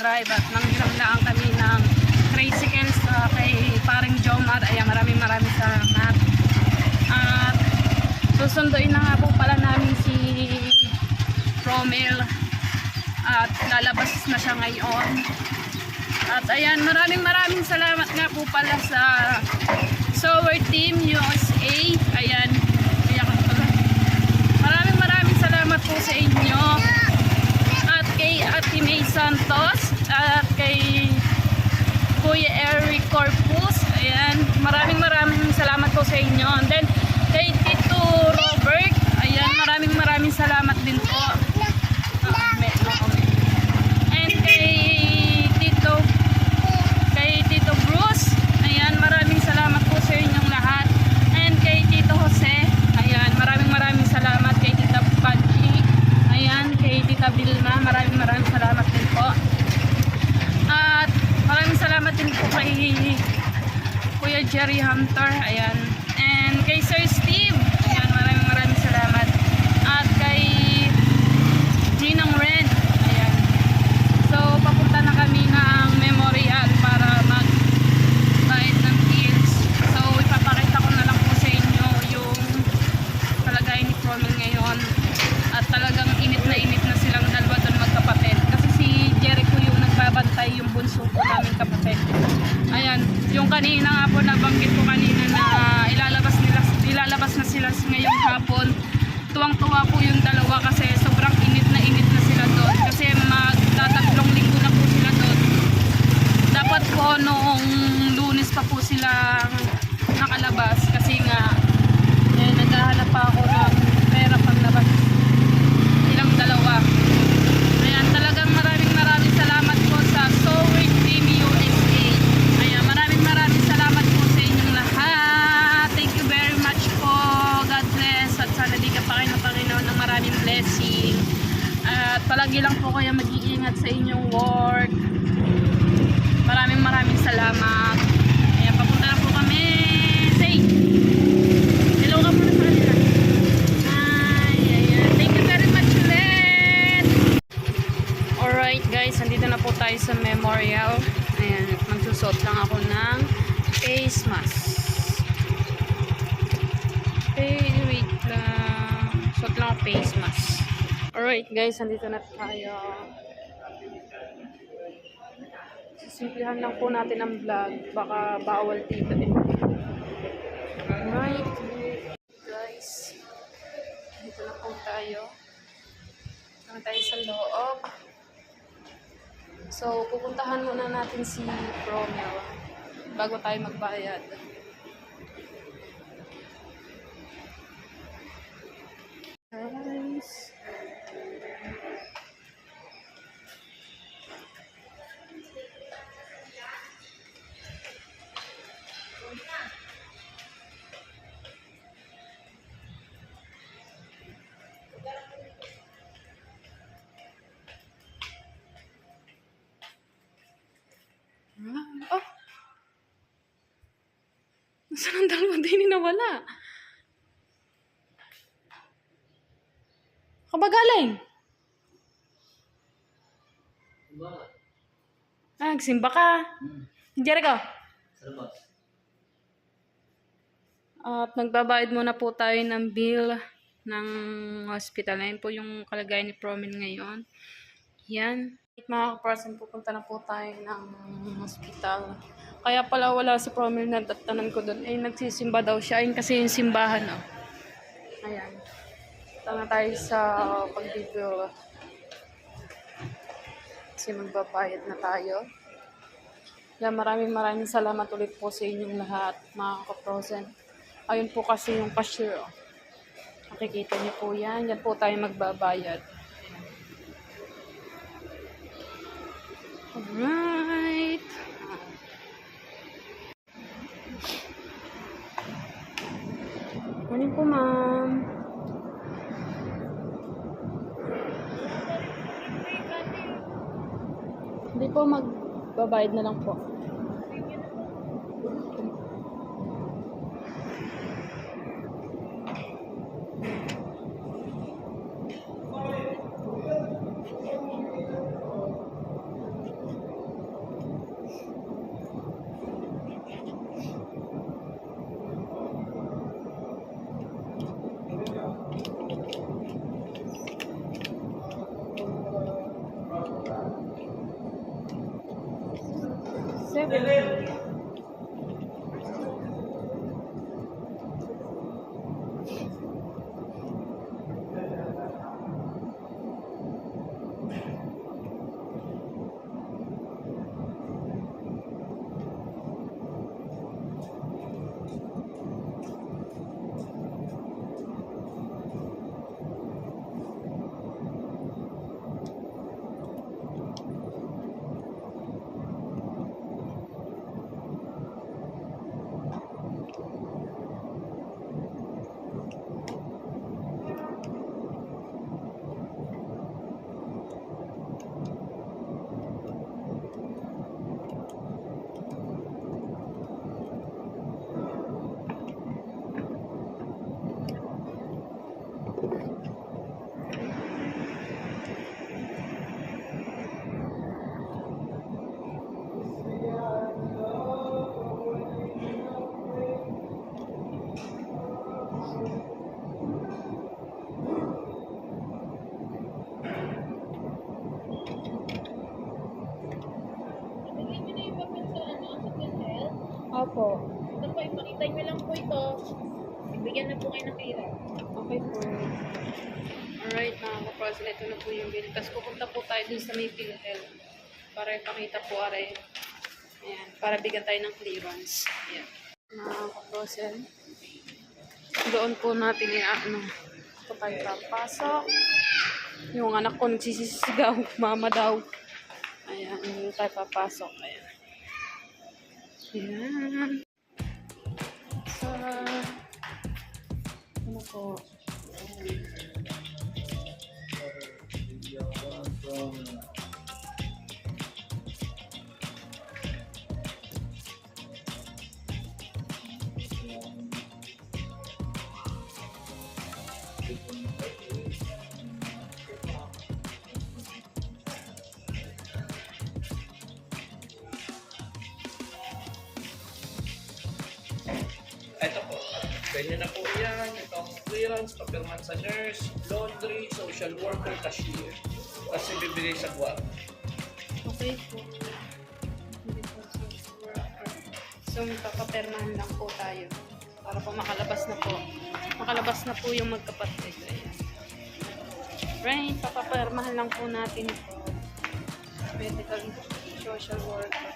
mag-drive at nanghiram lang kami ng tricycles kay paring Jomar. Ayan, maraming salamat. At susunduin na nga po pala namin si Romel at lalabas na siya ngayon. At ayan, maraming salamat nga po pala sa Sower Team USA. Ayan, maraming salamat po sa inyo. At kay Ate May Santos at kay Kuya Eric Corpus. Ayan, maraming salamat po sa inyo. And then kay Tito Robert, ayan, maraming salamat din po. And kay Tito Bruce, ayan, maraming salamat po sa inyong lahat. And kay Tito Jose, ayan, maraming salamat. Kay Tita Panchi, ayan, kay Tita Vilma, maraming salamat din po. At maraming salamat din po kay Kuya Jerry Hunter, ayan. And kay Sir Steve, ayan, maraming salamat. At kay Ginang Ren, ayan. So, papunta na kami ng memorial para mag-bayad ng bills. So, ipapakita ko na lang po sa inyo yung kalagayan ni Promel ngayon. At talagang init na silang dalawa doon magkapatid. Kasi si Jericho yung nagbabantay yung bunso po namin kapatid. Ayan, yung kanina nga po nabanggit ko kanina na ilalabas na sila ngayong hapon. Tuwang-tuwa po yung dalawa kasi sobrang init na sila doon. Kasi magtatatlong linggo na po sila doon. Dapat po noong Lunes pa po sila nakalabas kasi nga naghahanap pa ako ng pera panglabas ilang dalawa. Ayan, talagang maraming salamat po sa Sower Team USA. Ayan, maraming salamat po sa inyong lahat. Thank you very much po. God bless. At sana di ka pa kayo ng Panginoon ng maraming blessing. At palagi lang po kayo mag-iingat sa inyong work. Maraming salamat. Ayan, papunta na po kami. Say hello ka muna sa kanila. Hi, ayan. Thank you very much ulit. Alright guys, nandito na po tayo sa memorial. Ayan, magsusot lang ako ng face mask. Okay, wait lang. Suot lang ako face mask. Alright guys, nandito na tayo. Simplihan lang po natin ang vlog. Baka bawal dito eh. Alright guys, dito na po tayo. Dito tayo sa loob. So, pupuntahan muna natin si Promel bago tayo magbayad. Guys, oh, nasaan ang dalawa din nawala? Kabagaling? Nagsimba ka? Jericho? At magbabayad muna po tayo ng bill ng hospital. Ayan po yung kalagayan ni Promel ngayon. Yan. Mga ka-person, pupunta na po tayo ng hospital. Kaya pala wala si Promel na datanan ko doon. Eh, nagsisimba daw siya. Ayun kasi yung simbahan, oh. Ayan. Tama tayo sa pag-video. Kasi magbabayad na tayo. Kaya maraming salamat ulit po sa inyong lahat, mga ka-person. Ayun po kasi yung cashier, oh. Makikita niyo po yan. Yan po tayo magbabayad. Alright. Morning po, ma'am. Hindi po, magbabayad na lang po. Opo. Ito po, ipakita nyo lang po ito. Ibigyan na po kayo ng pera. Okay po. Alright, mga kapros, ito na po yung bill. Tapos pupunta po tayo dun sa may PhilHealth para ipakita po aray. Ayan, para bigyan tayo ng clearance. Ayan. Mga kapros, yan. Doon po natin ano, ito tayo papasok. Yung anak ko nagsisisigaw, mama daw. Ayan, doon tayo papasok. Ayan. Ayan. So, ano po? Ito po. Ganyan na po yan. Itong clearance, papirman sa nurse, laundry, social worker, cashier. Tapos ibibigay sa guwap. Okay po. So, magpapapermahan lang po tayo. Para po makalabas na po. Makalabas na po yung magkapatid. Ayan. Right, papapermahan lang po natin po. Medical social worker.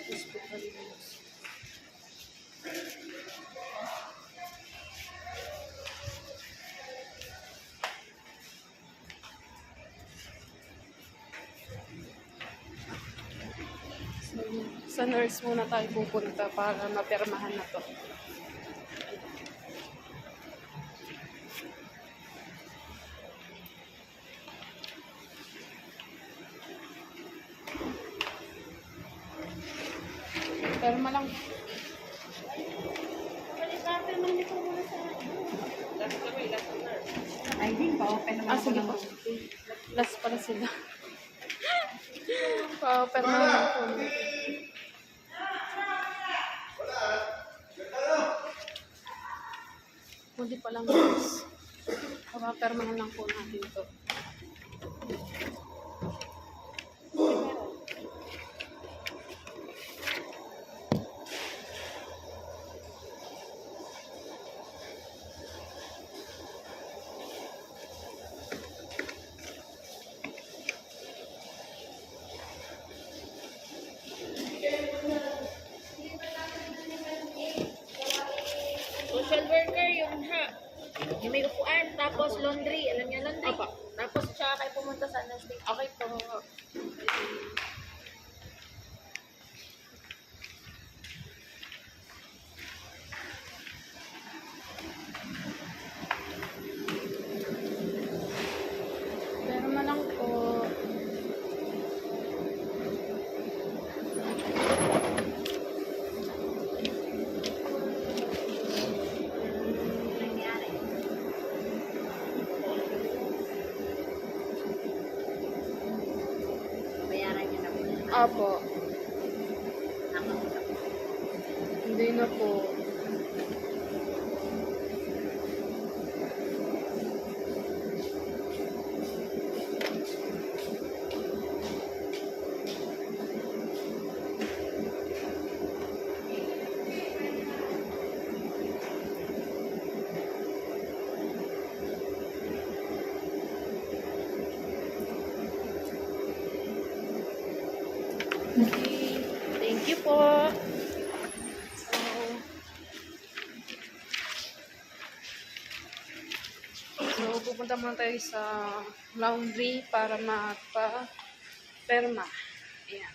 Hospital nurse. Sa nurse muna tayo pupunta para mapirmahan na to. Pirma lang. Ay, din pa. Open naman ako Sige ng po. Last pala sila. Pirma lang po. Hindi pa lang guys. Papapermahan lang po natin to. Social worker, yung yung may upuan, tapos laundry. Alam niyo laundry? Apa. Tapos siya kayo pumunta sa nurse. Okay po. Pirma lang po. Nangyari. Bayaran niyo na po. Apo. Nakakita po. Hindi na po. pupunta muna tayo sa laundry para magpa-perma. Ayan.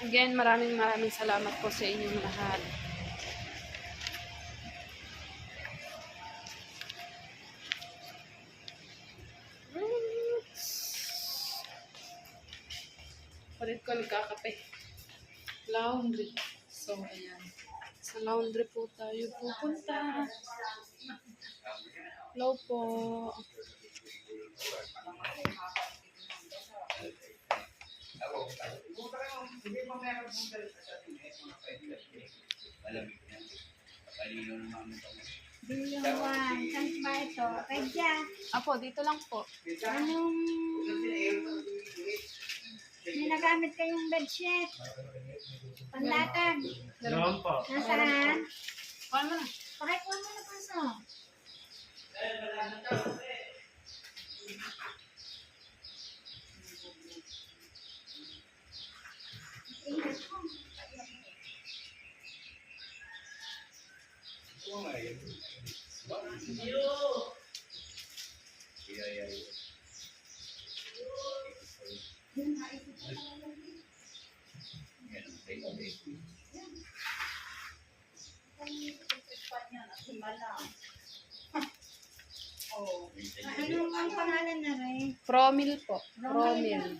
Again, maraming salamat po sa inyong lahat. Palit ko nagkakape. Laundry. So, ayan. Sa laundry po tayo pupunta. Hello po. Bilawan. Saan ba ito? Kaya, Apo, dito lang po. anong may nagamit kayong bedsheet? Panlatag. Noon po. Nasaan? Paano na? Pakikuha mo na paso. Ano ang pangalan na rin? Promil po. Promil.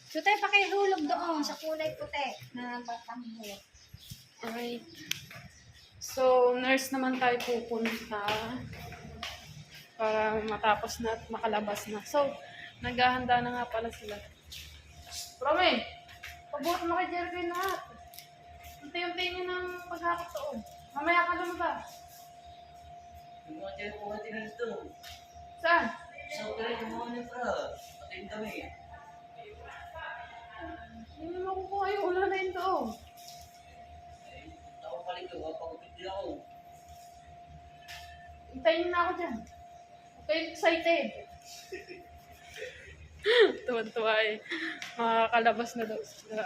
So tayo pakihulog doon sa kulay puti na batanggo. Alright. So, nurse naman tayo pupunta para matapos na at makalabas na. So, naghahanda na nga pala sila. Promil! Pabuhat mo kay Jerry lahat. Unti-unti niyo ng paghakot doon. Mamaya ka lumabas. Mga ko natin nito. Saan? So, kaya mo na pra. Patayin kami. Hindi mo makukuha yung ulan na yun doon. Ako pala ito. Kapagpit din ako. Hintayin niyo na ako dyan. Okay, excited. Tuwan-tuwa eh. Makakalabas na daw sila.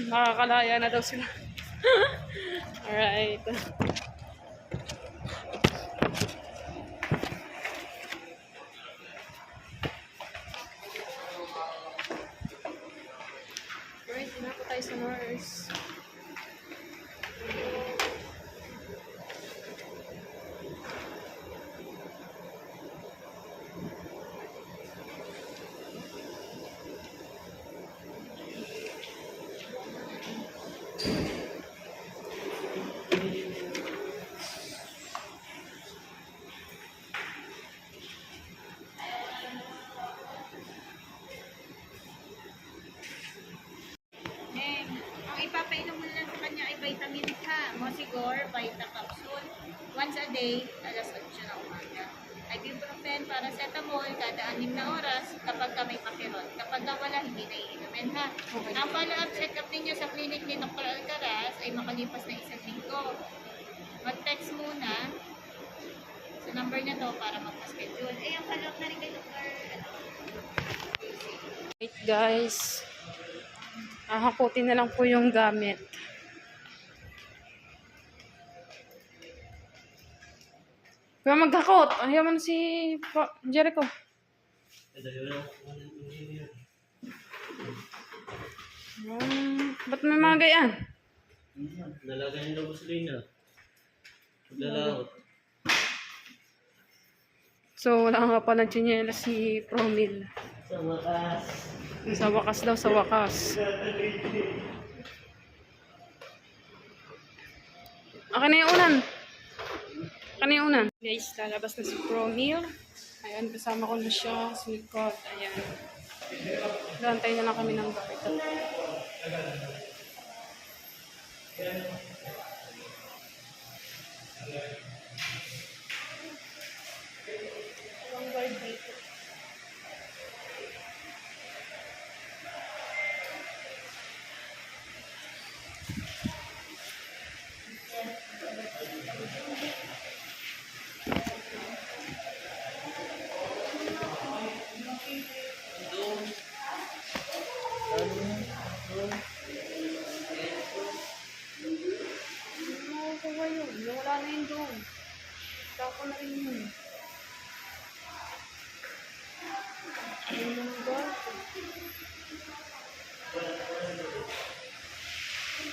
Makakalaya na daw sila. Alright. Alright, na po tayo sa nurse. Ang ipapainom mo lang sa kanya ay vitamin K, Mosigor, Vita Capsule. Once a day, alas 8 na umaga. Ibuprofen, paracetamol, kada 6 na oras kapag ka may pakirot. Kapag ka wala, hindi na iinumin ha. Okay. Ang follow-up check-up ninyo sa clinic ni Dr. Alcaraz ay makalipas na 1 linggo. Mag-text muna sa number na to para magpa-schedule. Ang follow-up na rin kay Dr. Wait guys. Hahakutin na lang po yung gamit. Kaya maghakot. Ayaw man si Jericho. Ba't may mga gayaan? Dalaga niyo daw gasolina. Paglalakot. So wala nga pa nagchinyela si Promil. Sa wakas. Sa wakas daw, sa wakas. Akin na yung unan. Akin na yung unan. Guys, lalabas na si Promil. Ayan, kasama ko na siya sa likod. Ayan. Gantay na lang kami ng guard. Ang guard dito. ko na rin yun. Ayun na ng golf.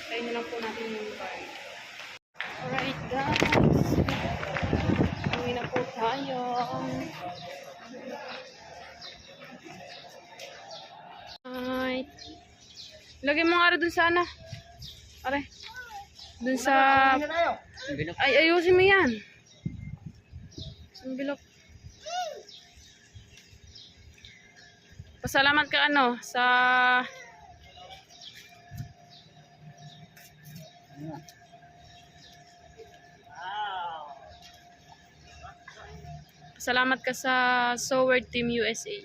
Tayo na lang po natin yung card. Alright guys. Uwi na po tayo. Alright. Lagay mo nga rin dun sana. Are. Dun sa... Ay, ayusin mo yan. Envelope. Pasalamat ka sa... Pasalamat ka sa Soward Team USA.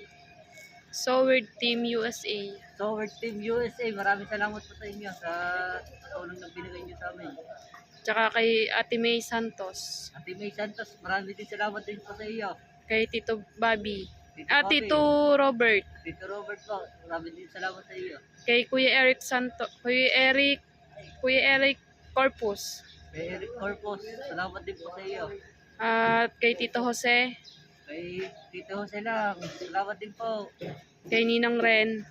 Soward Team USA. Soward Team USA, maraming salamat po sa inyo sa tulong na binigay niyo sa amin. Tsaka kay Ate May Santos. Ate May Santos, maraming din salamat din po sa iyo. Kay Tito Bobby. Tito At Bobby. Tito Robert. Tito Robert po, maraming din salamat sa iyo. Kay Kuya Eric Santos. Kuya Eric Corpus. Kay Eric Corpus, salamat din po sa iyo. At kay Tito Jose. Kay Tito Jose lang, salamat din po. Kay Ninang Ren.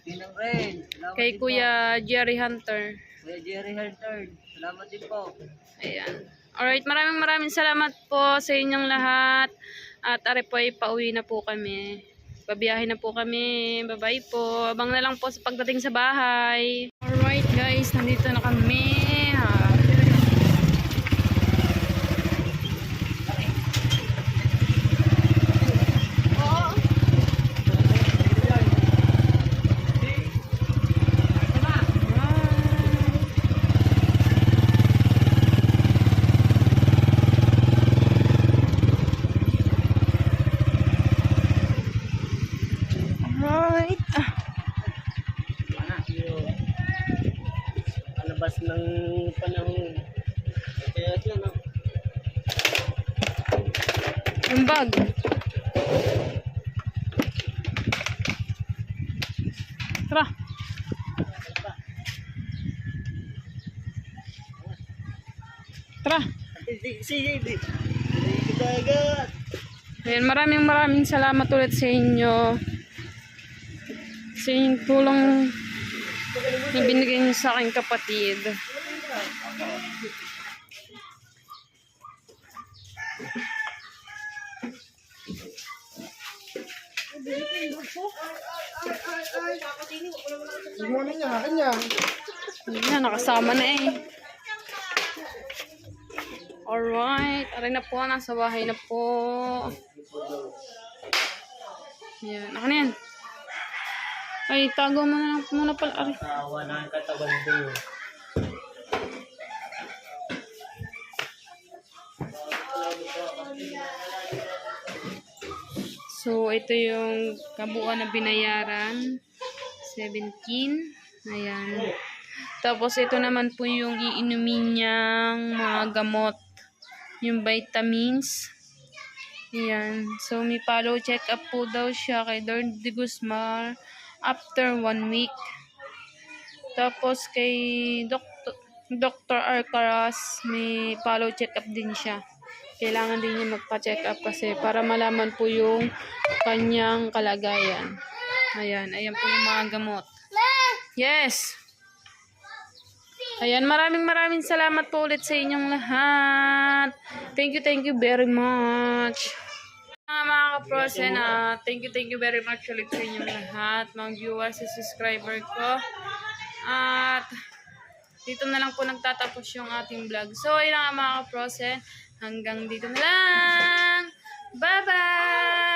Tinang Ren, salamat Kay din Kuya Jerry Hunter. po. Kuya Jerry Haltern, salamat din po. Ayan. Alright, maraming salamat po sa inyong lahat. At are po ay pauwi na po kami. Babiyahe na po kami. Bye-bye po. Abang na lang po sa pagdating sa bahay. Alright guys, nandito na kami. Alright. Palabas ng panahon. Kaya yan, no? Yung bag. Tara. Tara. Sige. Dagat. Ayan, maraming salamat ulit sa inyo. Sa inyong tulong na binigay niyo sa aking kapatid. Yan, nakasama na eh. Alright, aray na po, nasa bahay na po. Yan, ako na yan. Ay, tago mo na muna pala, aray. Tawa na ang katawan ko. So, ito yung kabuuan na binayaran. 17. Ayan. Tapos, ito naman po yung iinumin niyang mga gamot. Yung vitamins. Ayan. So, may follow check-up po daw siya kay Lord de Guzmar after 1 week. Tapos, kay Dr. Arcaraz, may follow check-up din siya. Kailangan din niya magpa-check up kasi para malaman po yung kanyang kalagayan. Ayan, ayan po yung mga gamot. Yes! Ayan, maraming salamat po ulit sa inyong lahat. Thank you very much. Mga kaprosen, thank you very much ulit sa inyong lahat. Mga viewers at subscriber ko. At dito na lang po nagtatapos yung ating vlog. So, ayun nga mga kaprosen. Hanggang dito na lang. Bye-bye!